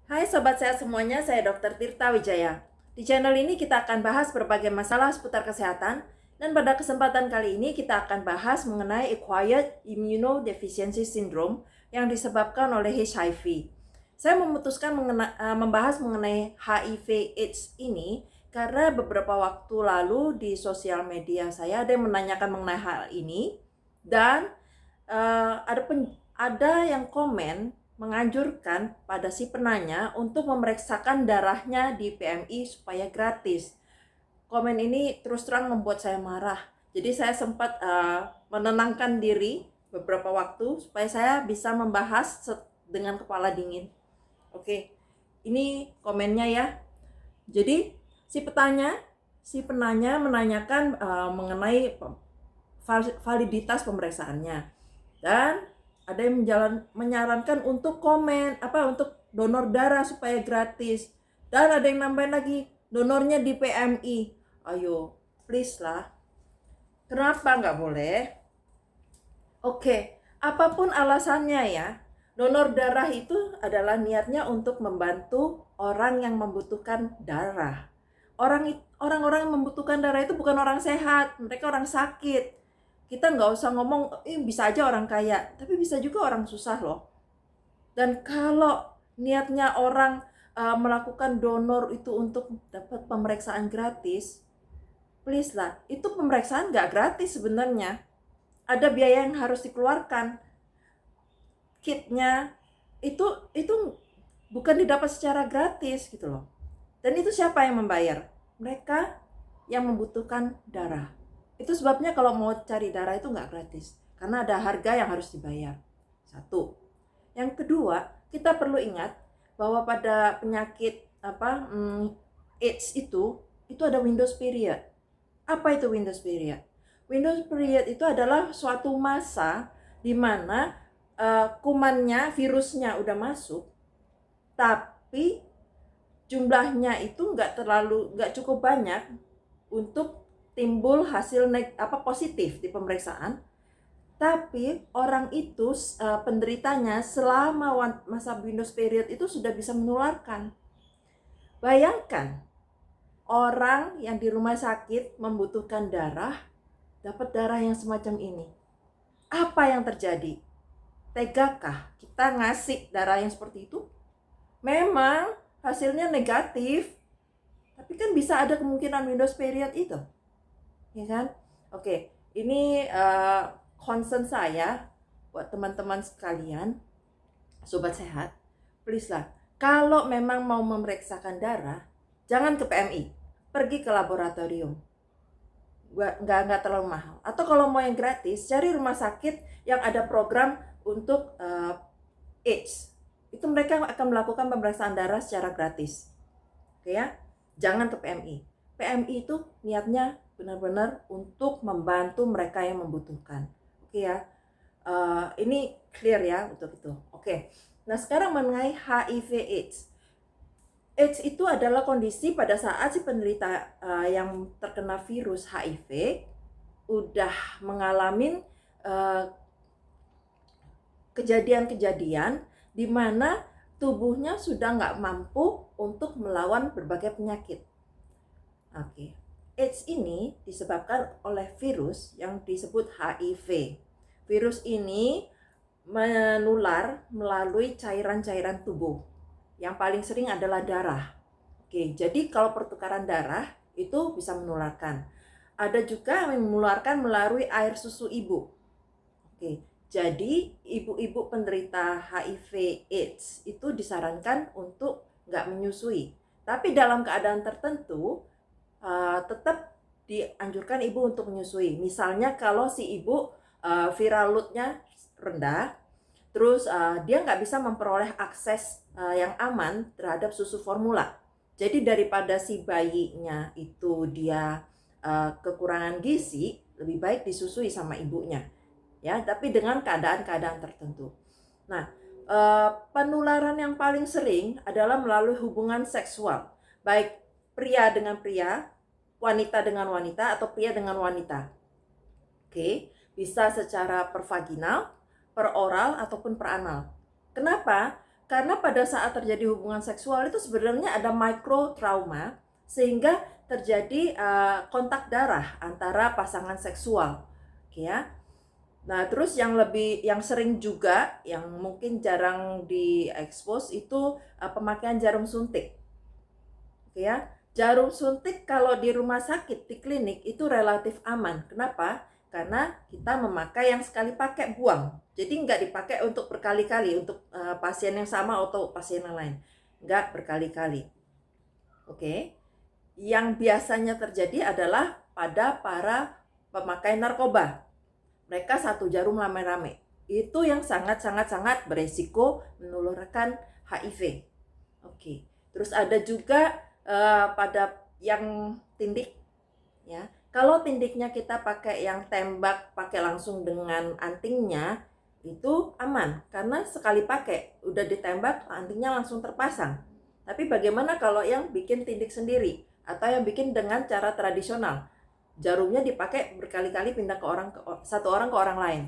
Hai Sobat Sehat semuanya, saya Dr. Tirta Wijaya. Di channel ini kita akan bahas berbagai masalah seputar kesehatan, dan pada kesempatan kali ini kita akan bahas mengenai Acquired Immunodeficiency Syndrome yang disebabkan oleh HIV. Saya memutuskan membahas mengenai HIV/AIDS ini karena beberapa waktu lalu di sosial media saya ada yang menanyakan mengenai hal ini, dan ada yang komen menganjurkan pada si penanya untuk memeriksakan darahnya di PMI supaya gratis. Komen ini terus terang membuat saya marah. Jadi saya sempat menenangkan diri beberapa waktu supaya saya bisa membahas dengan kepala dingin. Oke, ini komennya ya. Jadi si penanya menanyakan mengenai validitas pemeriksaannya, dan ada yang menyarankan untuk untuk donor darah supaya gratis, dan ada yang nambahin lagi donornya di PMI. Ayo, please lah, kenapa nggak boleh? Oke, apapun alasannya ya, donor darah itu adalah niatnya untuk membantu orang yang membutuhkan darah. Orang-orang yang membutuhkan darah itu bukan orang sehat, mereka orang sakit. Kita nggak usah ngomong, bisa aja orang kaya, tapi bisa juga orang susah loh. Dan kalau niatnya orang melakukan donor itu untuk dapat pemeriksaan gratis, please lah, itu pemeriksaan nggak gratis sebenarnya. Ada biaya yang harus dikeluarkan. Kitnya itu bukan didapat secara gratis gitu loh. Dan itu siapa yang membayar? Mereka yang membutuhkan darah. Itu sebabnya kalau mau cari darah itu nggak gratis, karena ada harga yang harus dibayar. Satu. Yang kedua, kita perlu ingat bahwa pada penyakit AIDS itu ada Windows period. Apa itu Windows period? Windows period itu adalah suatu masa di mana kumannya, virusnya udah masuk, tapi jumlahnya itu nggak cukup banyak untuk timbul hasil positif di pemeriksaan. Tapi orang itu penderitanya selama masa Windows period itu sudah bisa menularkan. Bayangkan orang yang di rumah sakit membutuhkan darah, dapat darah yang semacam ini. Apa yang terjadi? Tegakah kita ngasih darah yang seperti itu? Memang hasilnya negatif, tapi kan bisa ada kemungkinan Windows period itu, ya kan? Oke, ini concern saya buat teman-teman sekalian, sobat sehat, please lah, kalau memang mau memeriksakan darah, jangan ke PMI, pergi ke laboratorium. Nggak terlalu mahal. Atau kalau mau yang gratis, cari rumah sakit yang ada program untuk AIDS. Itu mereka akan melakukan pemeriksaan darah secara gratis. Oke ya, jangan ke PMI. PMI itu niatnya benar-benar untuk membantu mereka yang membutuhkan. Oke ya, ini clear ya untuk itu. Oke, nah sekarang mengenai HIV/AIDS. AIDS itu adalah kondisi pada saat si penderita yang terkena virus HIV udah mengalami kejadian-kejadian di mana tubuhnya sudah nggak mampu untuk melawan berbagai penyakit. Oke, AIDS ini disebabkan oleh virus yang disebut HIV. Virus ini menular melalui cairan-cairan tubuh. Yang paling sering adalah darah. Oke, jadi kalau pertukaran darah itu bisa menularkan. Ada juga yang menularkan melalui air susu ibu. Oke, jadi ibu-ibu penderita HIV/AIDS itu disarankan untuk nggak menyusui. Tapi dalam keadaan tertentu tetap dianjurkan ibu untuk menyusui. Misalnya kalau si ibu viral loadnya rendah, terus dia nggak bisa memperoleh akses yang aman terhadap susu formula. Jadi daripada si bayinya itu dia kekurangan gizi, lebih baik disusui sama ibunya. Ya, tapi dengan keadaan-keadaan tertentu. Nah, penularan yang paling sering adalah melalui hubungan seksual, baik pria dengan pria, wanita dengan wanita, atau pria dengan wanita. Oke, bisa secara pervaginal, per oral, ataupun per anal. Kenapa? karena pada saat terjadi hubungan seksual itu sebenarnya ada micro trauma sehingga terjadi kontak darah antara pasangan seksual, oke ya. Nah, terus yang sering juga yang mungkin jarang diekspos itu pemakaian jarum suntik, oke ya. Jarum suntik kalau di rumah sakit, di klinik itu relatif aman. Kenapa? Karena kita memakai yang sekali pakai buang. Jadi nggak dipakai untuk berkali-kali untuk pasien yang sama atau pasien yang lain. Nggak berkali-kali. Oke. Yang biasanya terjadi adalah pada para pemakai narkoba. Mereka satu jarum rame-rame. Itu yang sangat beresiko menularkan HIV. Oke. Terus ada juga pada yang tindik, ya. Kalau tindiknya kita pakai yang tembak, pakai langsung dengan antingnya, itu aman karena sekali pakai udah ditembak, antingnya langsung terpasang. Tapi bagaimana kalau yang bikin tindik sendiri atau yang bikin dengan cara tradisional? Jarumnya dipakai berkali-kali pindah ke satu orang ke orang lain.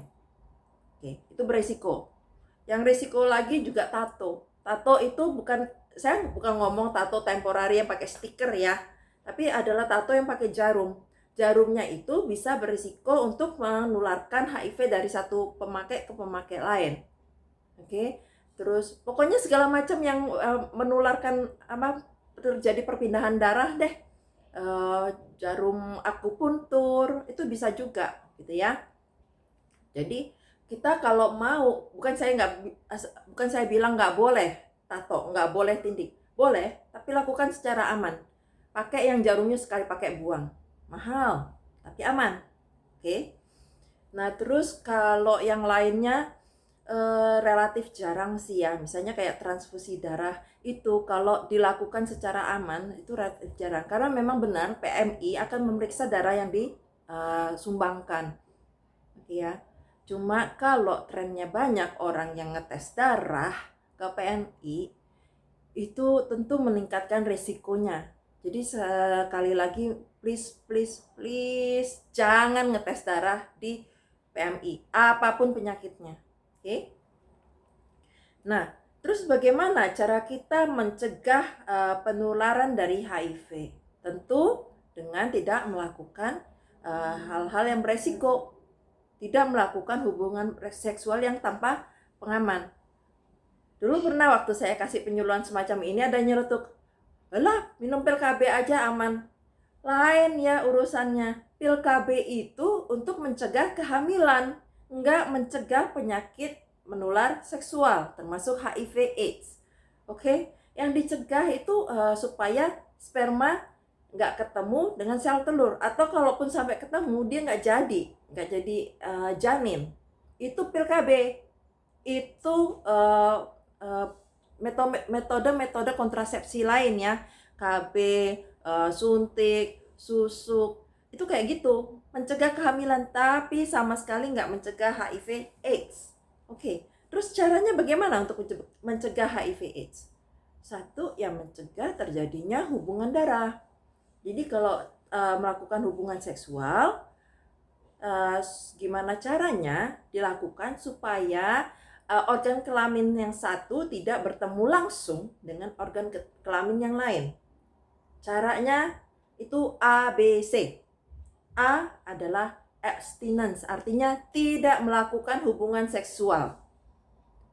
Oke, itu beresiko. Yang risiko lagi juga tato. Tato itu saya bukan ngomong tato temporary yang pakai stiker ya, tapi adalah tato yang pakai jarum. Jarumnya itu bisa berisiko untuk menularkan HIV dari satu pemakai ke pemakai lain. Oke, terus pokoknya segala macam yang menularkan terjadi perpindahan darah deh. Jarum akupuntur itu bisa juga gitu ya. Jadi kita kalau mau, bukan saya bilang nggak boleh tato, nggak boleh tindik, boleh, tapi lakukan secara aman. Pakai yang jarumnya sekali pakai buang, mahal tapi aman. Oke. Nah, terus kalau yang lainnya relatif jarang sih ya, misalnya kayak transfusi darah itu kalau dilakukan secara aman itu relatif jarang, karena memang benar PMI akan memeriksa darah yang disumbangkan, oke ya. Cuma kalau trennya banyak orang yang ngetes darah ke PMI, itu tentu meningkatkan risikonya. Jadi sekali lagi, please jangan ngetes darah di PMI, apapun penyakitnya. Oke? Nah, terus bagaimana cara kita mencegah penularan dari HIV? Tentu dengan tidak melakukan hal-hal yang beresiko. Tidak melakukan hubungan seksual yang tanpa pengaman. Dulu pernah waktu saya kasih penyuluhan semacam ini, ada nyelotok, "Alah, minum pil KB aja aman." Lain ya urusannya. Pil KB itu untuk mencegah kehamilan, enggak mencegah penyakit menular seksual, termasuk HIV AIDS. Oke? Yang dicegah itu supaya sperma nggak ketemu dengan sel telur, atau kalaupun sampai ketemu dia nggak jadi janin. Itu pil KB. Itu metode kontrasepsi lain ya, KB, suntik, susuk, itu kayak gitu, mencegah kehamilan tapi sama sekali nggak mencegah HIV AIDS. Oke, terus caranya bagaimana untuk mencegah HIV AIDS? Satu, yang mencegah terjadinya hubungan darah. Jadi kalau melakukan hubungan seksual, gimana caranya dilakukan supaya organ kelamin yang satu tidak bertemu langsung dengan organ kelamin yang lain. Caranya itu ABC. A adalah abstinence, artinya tidak melakukan hubungan seksual.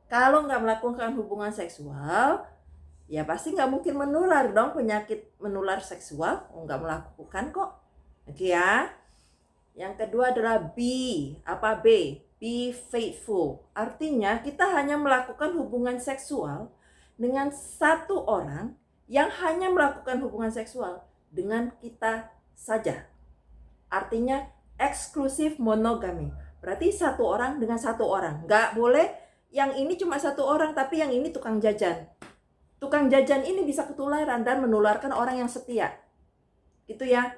Kalau nggak melakukan hubungan seksual, ya pasti nggak mungkin menular dong penyakit menular seksual. Nggak melakukan kok. Oke ya. Yang kedua adalah B. Apa B? Be faithful. Artinya kita hanya melakukan hubungan seksual dengan satu orang yang hanya melakukan hubungan seksual dengan kita saja. Artinya eksklusif monogami. Berarti satu orang dengan satu orang. Nggak boleh yang ini cuma satu orang tapi yang ini tukang jajan. Tukang jajan ini bisa ketularan dan menularkan orang yang setia. Gitu ya.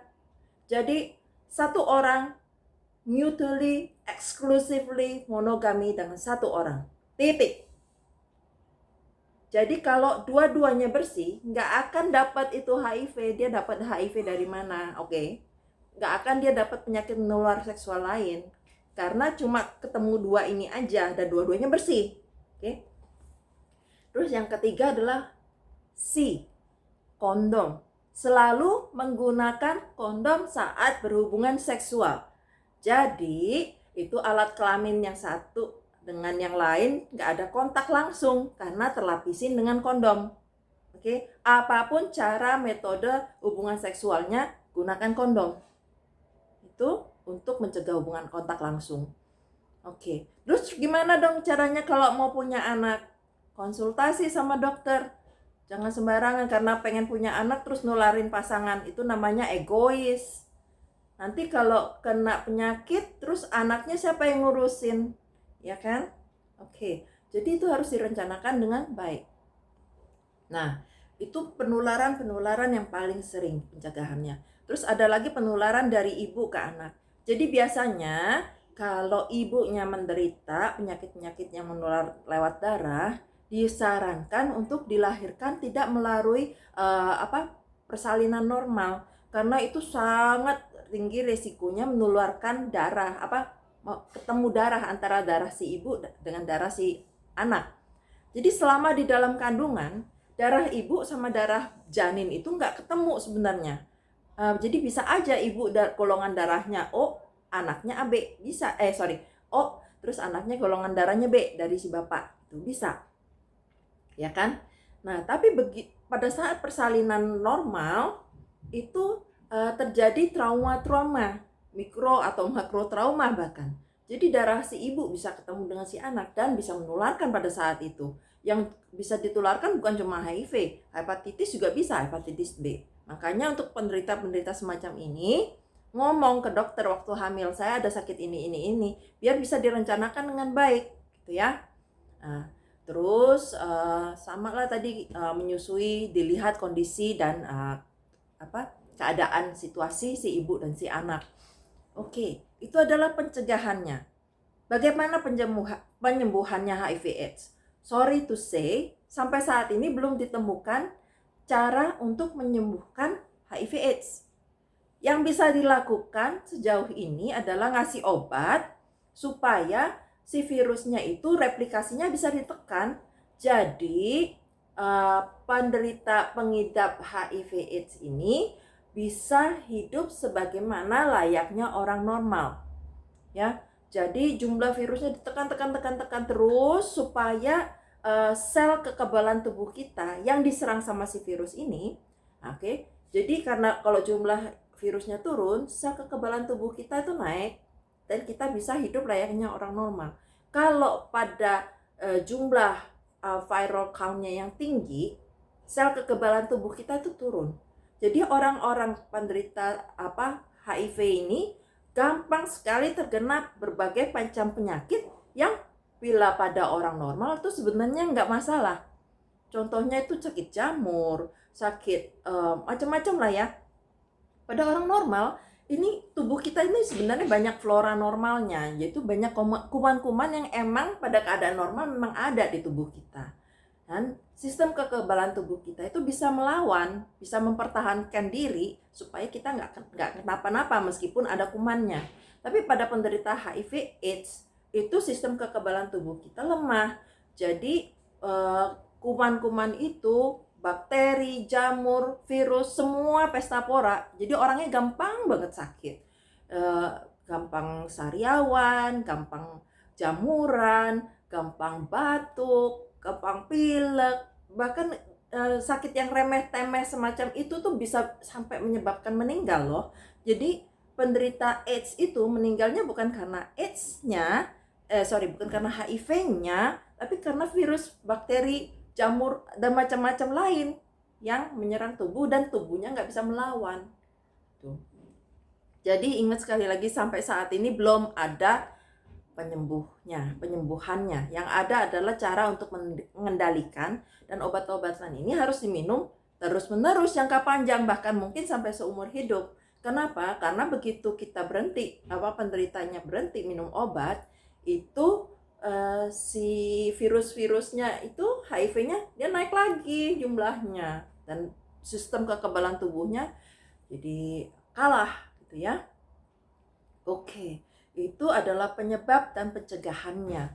Jadi satu orang mutually, exclusively monogami dengan satu orang. Titik. Jadi kalau dua-duanya bersih, nggak akan dapat itu HIV. Dia dapat HIV dari mana? Oke. Nggak akan dia dapat penyakit menular seksual lain. Karena cuma ketemu dua ini aja dan dua-duanya bersih. Oke. Terus yang ketiga adalah C, kondom. Selalu menggunakan kondom saat berhubungan seksual. Jadi itu alat kelamin yang satu dengan yang lain nggak ada kontak langsung karena terlapisin dengan kondom. Oke, apapun cara metode hubungan seksualnya, gunakan kondom. Itu untuk mencegah hubungan kontak langsung. Oke, terus gimana dong caranya kalau mau punya anak? Konsultasi sama dokter. Jangan sembarangan karena pengen punya anak terus nularin pasangan. Itu namanya egois. Nanti kalau kena penyakit terus anaknya siapa yang ngurusin? Ya kan? Oke, jadi itu harus direncanakan dengan baik. Nah, itu penularan yang paling sering pencegahannya. Terus ada lagi penularan dari ibu ke anak. Jadi biasanya kalau ibunya menderita penyakit-penyakit yang menular lewat darah, disarankan untuk dilahirkan tidak melalui persalinan normal karena itu sangat tinggi resikonya menularkan darah ketemu darah antara darah si ibu dengan darah si anak. Jadi selama di dalam kandungan darah ibu sama darah janin itu nggak ketemu sebenarnya. Jadi bisa aja ibu golongan darahnya O, anaknya AB, bisa. O, terus anaknya golongan darahnya B dari si bapak, itu bisa. Ya kan? Nah, tapi pada saat persalinan normal itu terjadi trauma-trauma, mikro atau makro trauma bahkan. Jadi darah si ibu bisa ketemu dengan si anak dan bisa menularkan pada saat itu. Yang bisa ditularkan bukan cuma HIV, hepatitis juga bisa, hepatitis B. Makanya untuk penderita-penderita semacam ini, ngomong ke dokter waktu hamil, saya ada sakit ini, biar bisa direncanakan dengan baik, gitu ya. Nah, terus sama lah tadi menyusui, dilihat kondisi dan keadaan situasi si ibu dan si anak. Oke, itu adalah pencegahannya. Bagaimana penyembuhannya HIV/AIDS? Sorry to say, sampai saat ini belum ditemukan cara untuk menyembuhkan HIV/AIDS. Yang bisa dilakukan sejauh ini adalah ngasih obat supaya si virusnya itu replikasinya bisa ditekan. Jadi penderita pengidap HIV/AIDS ini bisa hidup sebagaimana layaknya orang normal. Ya, jadi jumlah virusnya ditekan terus supaya sel kekebalan tubuh kita yang diserang sama si virus ini, oke. Jadi karena kalau jumlah virusnya turun, sel kekebalan tubuh kita itu naik dan kita bisa hidup layaknya orang normal. Kalau pada jumlah viral count-nya yang tinggi, sel kekebalan tubuh kita itu turun. Jadi orang-orang penderita HIV ini gampang sekali terkena berbagai macam penyakit yang bila pada orang normal itu sebenarnya nggak masalah. Contohnya itu sakit jamur, sakit macam-macam lah ya. Pada orang normal, ini tubuh kita ini sebenarnya banyak flora normalnya, yaitu banyak kuman-kuman yang emang pada keadaan normal memang ada di tubuh kita. Dan sistem kekebalan tubuh kita itu bisa melawan, bisa mempertahankan diri supaya kita nggak kenapa-napa meskipun ada kumannya. Tapi pada penderita HIV/AIDS itu sistem kekebalan tubuh kita lemah. Jadi kuman-kuman itu, bakteri, jamur, virus, semua pesta pora. Jadi orangnya gampang banget sakit. Gampang sariawan, gampang jamuran, gampang batuk, gampang pilek, bahkan sakit yang remeh-temeh semacam itu tuh bisa sampai menyebabkan meninggal loh. Jadi penderita AIDS itu meninggalnya bukan karena AIDS-nya, bukan karena HIV-nya, tapi karena virus, bakteri, jamur, dan macam-macam lain yang menyerang tubuh dan tubuhnya nggak bisa melawan. Tuh. Jadi ingat sekali lagi, sampai saat ini belum ada penyembuhannya. Yang ada adalah cara untuk mengendalikan, dan obat-obatan ini harus diminum terus-menerus jangka panjang, bahkan mungkin sampai seumur hidup. Kenapa? Karena begitu kita berhenti, penderitanya berhenti minum obat, itu si virus-virusnya itu, HIV-nya dia naik lagi jumlahnya dan sistem kekebalan tubuhnya jadi kalah gitu ya. Oke. Itu adalah penyebab dan pencegahannya.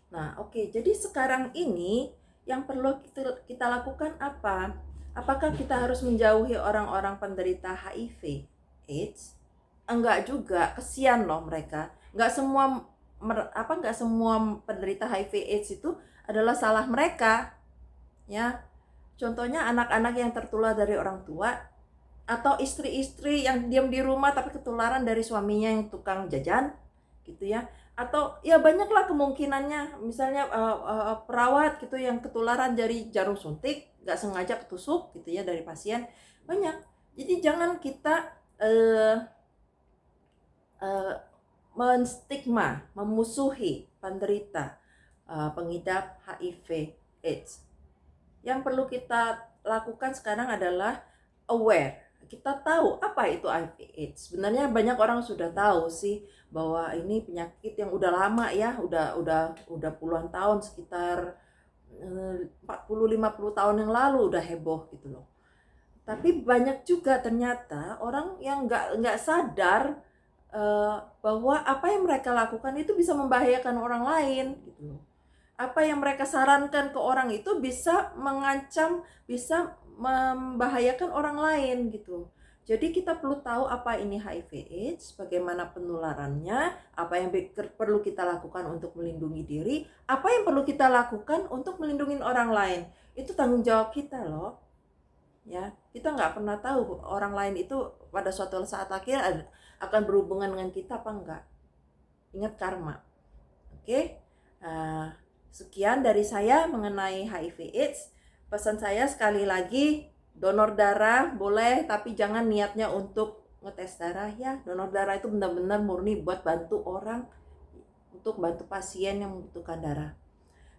Nah, oke. Jadi sekarang ini yang perlu kita lakukan apa? Apakah kita harus menjauhi orang-orang penderita HIV AIDS? Enggak juga, kesian loh mereka. Enggak semua penderita HIV AIDS itu adalah salah mereka, ya. Contohnya anak-anak yang tertular dari orang tua, atau istri-istri yang diam di rumah tapi ketularan dari suaminya yang tukang jajan, gitu ya. Atau ya banyaklah kemungkinannya, misalnya perawat gitu yang ketularan dari jarum suntik, nggak sengaja ketusuk gitu ya dari pasien, banyak. Jadi jangan kita menstigma, memusuhi penderita pengidap HIV AIDS. Yang perlu kita lakukan sekarang adalah aware. Kita tahu apa itu HIV AIDS. Sebenarnya banyak orang sudah tahu sih bahwa ini penyakit yang udah lama ya, udah puluhan tahun, sekitar 40-50 tahun yang lalu udah heboh gitu loh. Tapi banyak juga ternyata orang yang nggak sadar bahwa apa yang mereka lakukan itu bisa membahayakan orang lain gitu loh. Apa yang mereka sarankan ke orang itu bisa mengancam, bisa membahayakan orang lain gitu. Jadi kita perlu tahu apa ini HIV AIDS, bagaimana penularannya, apa yang perlu kita lakukan untuk melindungi diri, apa yang perlu kita lakukan untuk melindungi orang lain. Itu tanggung jawab kita loh. Ya, kita nggak pernah tahu orang lain itu pada suatu saat akhir akan berhubungan dengan kita apa enggak. Ingat karma. Oke. Sekian dari saya mengenai HIV AIDS. Pesan saya sekali lagi, donor darah boleh, tapi jangan niatnya untuk ngetes darah ya. Donor darah itu benar-benar murni buat bantu orang, untuk bantu pasien yang membutuhkan darah.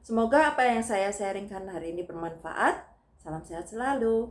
Semoga apa yang saya sharingkan hari ini bermanfaat. Salam sehat selalu.